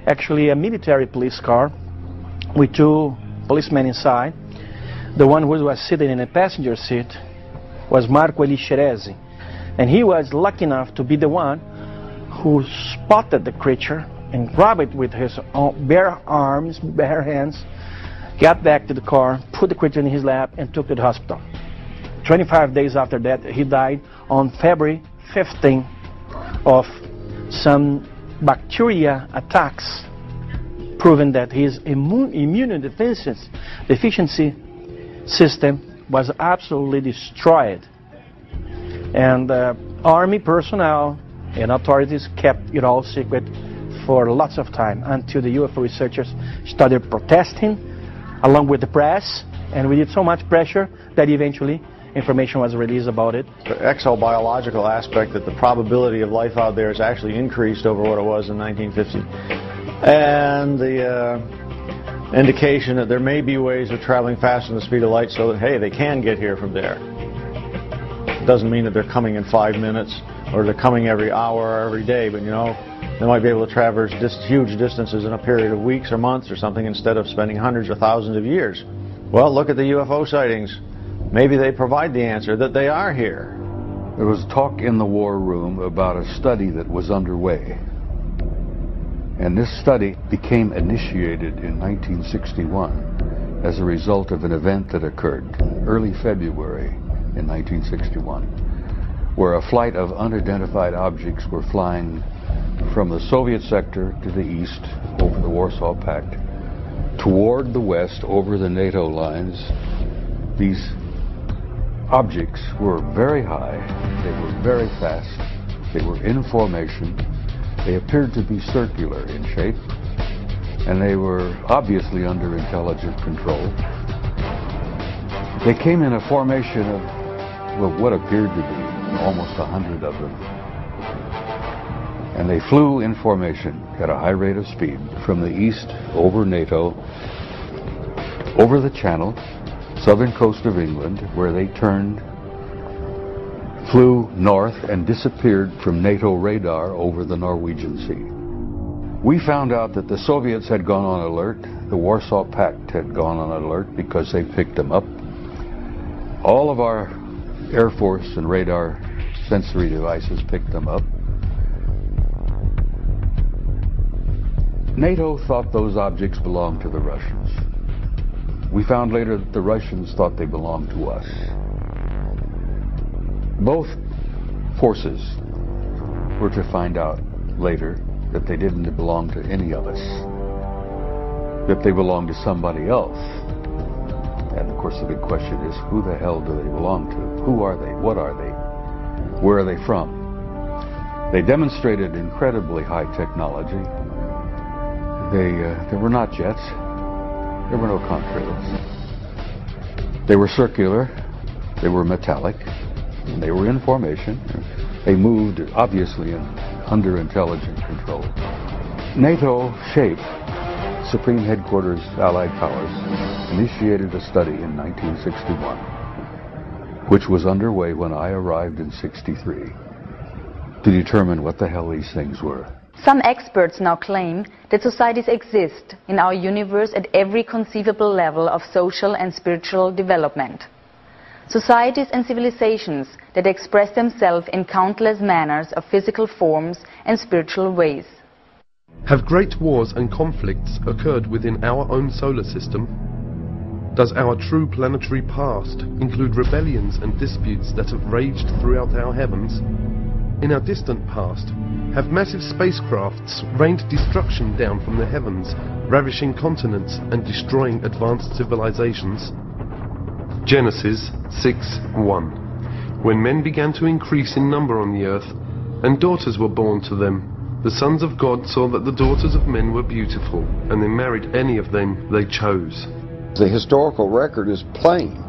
actually a military police car with two policemen inside. The one who was sitting in a passenger seat was Marco Elisceresi, and he was lucky enough to be the one who spotted the creature and grabbed it with his bare arms, bare hands, got back to the car, put the creature in his lap, and took to the hospital. 25 days after that, he died on February 15 of some bacteria attacks, proving that his immunodeficiency system was absolutely destroyed. And army personnel and authorities kept it all secret for lots of time until the UFO researchers started protesting along with the press, and we did so much pressure that eventually information was released about it. The exobiological aspect, that the probability of life out there has actually increased over what it was in 1950. And the indication that there may be ways of traveling faster than the speed of light so that, hey, they can get here from there. It doesn't mean that they're coming in 5 minutes or they're coming every hour or every day, but you know, they might be able to traverse huge distances in a period of weeks or months or something instead of spending hundreds or thousands of years. Well, look at the UFO sightings. Maybe they provide the answer that they are here. There was talk in the war room about a study that was underway. And this study became initiated in 1961 as a result of an event that occurred early February in 1961, where a flight of unidentified objects were flying from the Soviet sector to the east over the Warsaw Pact, toward the west over the NATO lines. These objects were very high, they were very fast, they were in formation, they appeared to be circular in shape, and they were obviously under intelligent control. They came in a formation of, well, what appeared to be almost 100 of them. And they flew in formation at a high rate of speed from the east over NATO, over the Channel, southern coast of England, where they turned, flew north, and disappeared from NATO radar over the Norwegian Sea. We found out that the Soviets had gone on alert, the Warsaw Pact had gone on alert because they picked them up. All of our Air Force and radar sensory devices picked them up. NATO thought those objects belonged to the Russians. We found later that the Russians thought they belonged to us. Both forces were to find out later that they didn't belong to any of us, that they belonged to somebody else. And of course the big question is, who the hell do they belong to? Who are they? What are they? Where are they from? They demonstrated incredibly high technology. They were not jets. There were no contrails. They were circular, they were metallic, and they were in formation. They moved, obviously, under intelligent control. NATO SHAPE, Supreme Headquarters Allied Powers, initiated a study in 1961, which was underway when I arrived in '63, to determine what the hell these things were. Some experts now claim that societies exist in our universe at every conceivable level of social and spiritual development. Societies and civilizations that express themselves in countless manners of physical forms and spiritual ways. Have great wars and conflicts occurred within our own solar system? Does our true planetary past include rebellions and disputes that have raged throughout our heavens? In our distant past, have massive spacecrafts rained destruction down from the heavens, ravishing continents and destroying advanced civilizations? Genesis 6:1. When men began to increase in number on the earth, and daughters were born to them, the sons of God saw that the daughters of men were beautiful, and they married any of them they chose. The historical record is plain.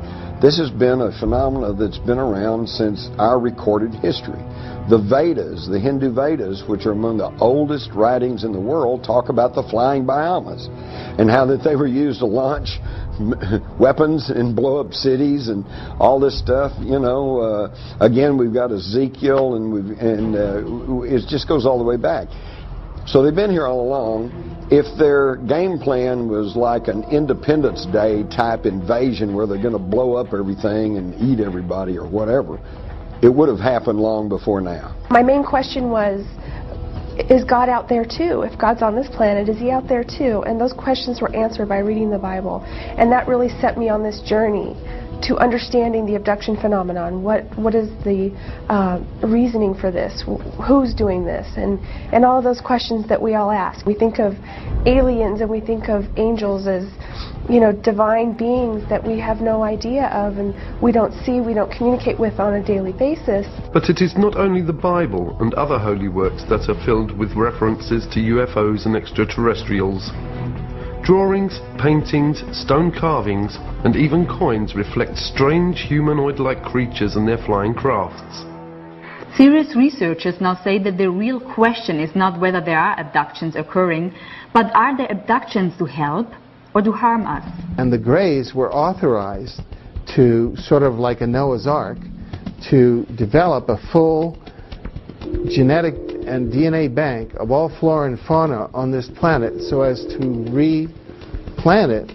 This has been a phenomenon that's been around since our recorded history. The Vedas, the Hindu Vedas, which are among the oldest writings in the world, talk about the flying Brahmas and how that they were used to launch weapons and blow up cities and all this stuff. You know, again, we've got Ezekiel, and it just goes all the way back. So they've been here all along. If their game plan was like an Independence Day type invasion where they're going to blow up everything and eat everybody or whatever, it would have happened long before now. My main question was, is God out there too? If God's on this planet, is he out there too? And those questions were answered by reading the Bible. And that really set me on this journey to understanding the abduction phenomenon. What is the reasoning for this? Who's doing this? And all of those questions that we all ask. We think of aliens and we think of angels as, you know, divine beings that we have no idea of and we don't see, we don't communicate with on a daily basis. But it is not only the Bible and other holy works that are filled with references to UFOs and extraterrestrials. Drawings, paintings, stone carvings, and even coins reflect strange humanoid-like creatures and their flying crafts. Serious researchers now say that the real question is not whether there are abductions occurring, but are there abductions to help or to harm us? And the Greys were authorized to, sort of like a Noah's Ark, to develop a full genetic and DNA bank of all flora and fauna on this planet so as to replant it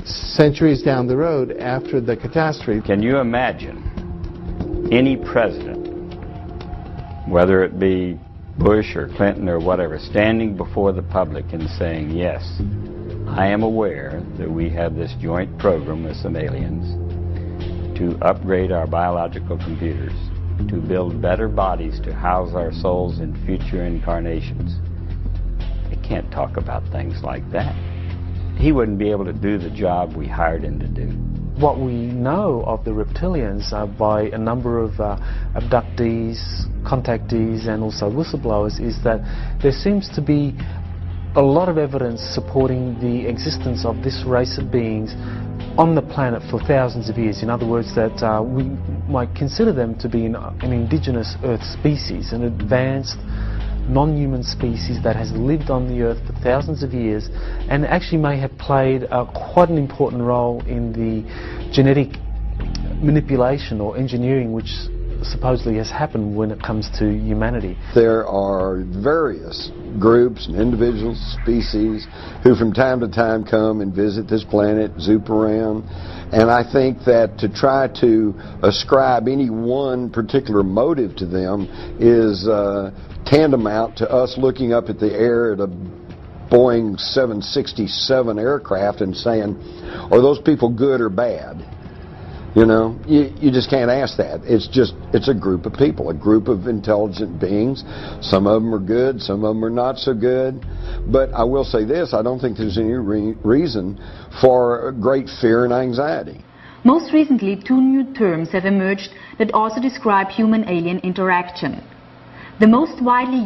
centuries down the road after the catastrophe. Can you imagine any president, whether it be Bush or Clinton or whatever, standing before the public and saying, yes, I am aware that we have this joint program with some aliens to upgrade our biological computers, to build better bodies to house our souls in future incarnations? They can't talk about things like that. He wouldn't be able to do the job we hired him to do. What we know of the reptilians by a number of abductees, contactees and also whistleblowers is that there seems to be a lot of evidence supporting the existence of this race of beings on the planet for thousands of years. In other words, that we might consider them to be an indigenous Earth species, an advanced non-human species that has lived on the Earth for thousands of years and actually may have played quite an important role in the genetic manipulation or engineering which supposedly has happened when it comes to humanity. There are various groups and individual species who from time to time come and visit this planet, zoop around, and I think that to try to ascribe any one particular motive to them is tantamount to us looking up at the air at a Boeing 767 aircraft and saying, are those people good or bad? You know, you just can't ask that. It's a group of people, a group of intelligent beings. Some of them are good, some of them are not so good. But I will say this, I don't think there's any reason for great fear and anxiety. Most recently, 2 new terms have emerged that also describe human-alien interaction. The most widely